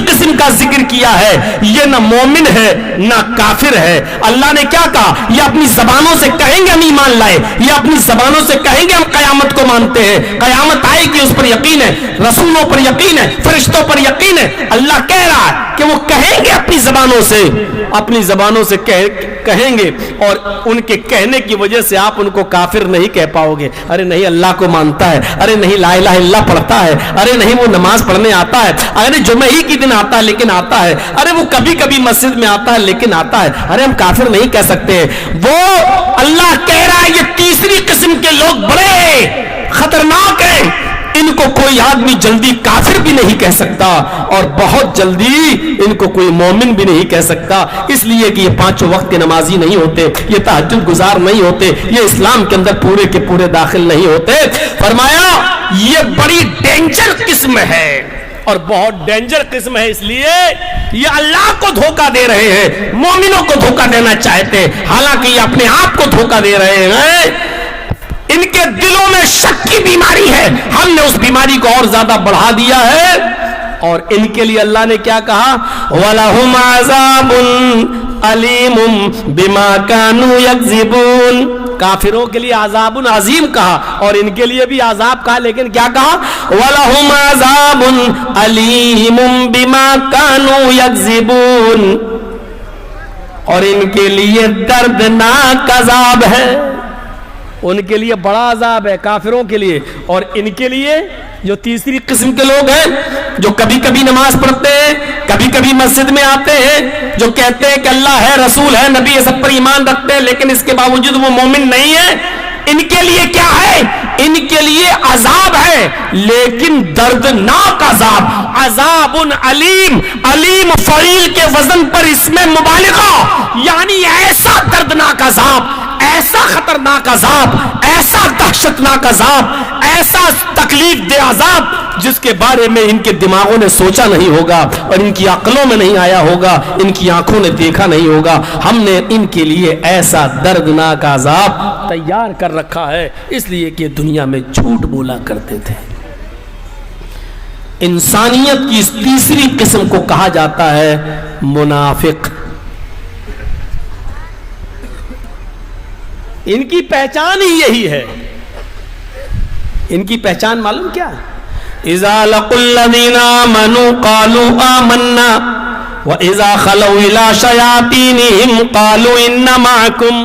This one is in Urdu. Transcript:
قسم کا ذکر کیا ہے، یہ نہ مومن ہے نہ کافر ہے۔ اللہ نے کیا کہا؟ یہ اپنی زبانوں سے کہیں گے ہم ایمان لائے، یہ اپنی زبانوں سے کہیں گے ہم قیامت کو مانتے ہیں، قیامت آئے گی اس پر یقین ہے، رسولوں پر یقین ہے، فرشتوں پر یقین ہے۔ اللہ کہہ رہا ہے کہ وہ کہیں گے اپنی زبانوں سے، اپنی زبانوں سے کہیں گے، اور ان کے کہنے کی وجہ سے آپ ان کو کافر نہیں کہہ پاؤ گے۔ ارے نہیں اللہ کو مانتا ہے، ارے نہیں لا الہ الا اللہ پڑھتا ہے، ارے نہیں وہ نماز پڑھنے آتا ہے، ارے جمعہ ہی کی دن آتا ہے لیکن آتا ہے، ارے وہ کبھی کبھی مسجد میں آتا ہے لیکن آتا ہے، ارے ہم کافر نہیں کہہ سکتے۔ وہ اللہ کہہ رہا ہے یہ تیسری قسم کے لوگ بڑے خطرناک ہیں، ان کو کوئی آدمی جلدی کافر بھی نہیں کہہ سکتا اور بہت جلدی ان کو کوئی مومن بھی نہیں کہہ سکتا، اس لیے کہ یہ پانچوں وقت کے نمازی نہیں ہوتے، یہ تہجد گزار نہیں ہوتے، یہ اسلام کے اندر پورے کے پورے داخل نہیں ہوتے۔ فرمایا یہ بڑی ڈینجر قسم ہے، اور بہت ڈینجر قسم ہے، اس لیے یہ اللہ کو دھوکہ دے رہے ہیں، مومنوں کو دھوکہ دینا چاہتے ہیں، حالانکہ یہ اپنے آپ کو دھوکہ دے رہے ہیں۔ ان کے دلوں میں شک کی بیماری ہے، ہم نے اس بیماری کو اور زیادہ بڑھا دیا ہے، اور ان کے لیے اللہ نے کیا کہا؟ وَلَهُمْ عَذَابٌ عَلِيمٌ بِمَا كَانُوا يَكْذِبُونَ۔ کافروں کے لیے عذاب عظیم کہا اور ان کے لیے بھی عذاب کہا، لیکن کیا کہا؟ وَلَهُمْ عَذَابٌ عَلِيمٌ بِمَا كَانُوا يَكْذِبُونَ، اور ان کے لیے دردناک عذاب ہے، ان کے لیے بڑا عذاب ہے کافروں کے لیے، اور ان کے لیے جو تیسری قسم کے لوگ ہیں جو کبھی کبھی نماز پڑھتے ہیں، کبھی کبھی مسجد میں آتے ہیں، جو کہتے ہیں کہ اللہ ہے، رسول ہے، نبی یہ سب پر ایمان رکھتے ہیں، لیکن اس کے باوجود وہ مومن نہیں ہے، ان کے لیے کیا ہے؟ ان کے لیے عذاب ہے، لیکن دردناک عذاب، عذاب علیم، علیم فعیل کے وزن پر اس میں مبالغہ، یعنی ایسا دردناک عذاب، ایسا خطرناک عذاب، ایسا دہشتناک عذاب، ایسا تکلیف دہ عذاب جس کے بارے میں ان کے دماغوں نے سوچا نہیں ہوگا اور ان کی عقلوں میں نہیں آیا ہوگا، ان کی آنکھوں نے دیکھا نہیں ہوگا۔ ہم نے ان کے لیے ایسا دردناک عذاب تیار کر رکھا ہے، اس لیے کہ دنیا میں جھوٹ بولا کرتے تھے۔ انسانیت کی اس تیسری قسم کو کہا جاتا ہے منافق۔ ان کی پہچان ہی یہی ہے، ان کی پہچان معلوم کیا ہے؟ اذا لقوا الذين آمنوا قالوا آمنا واذا خلوا الى شياطينهم قالوا ان معكم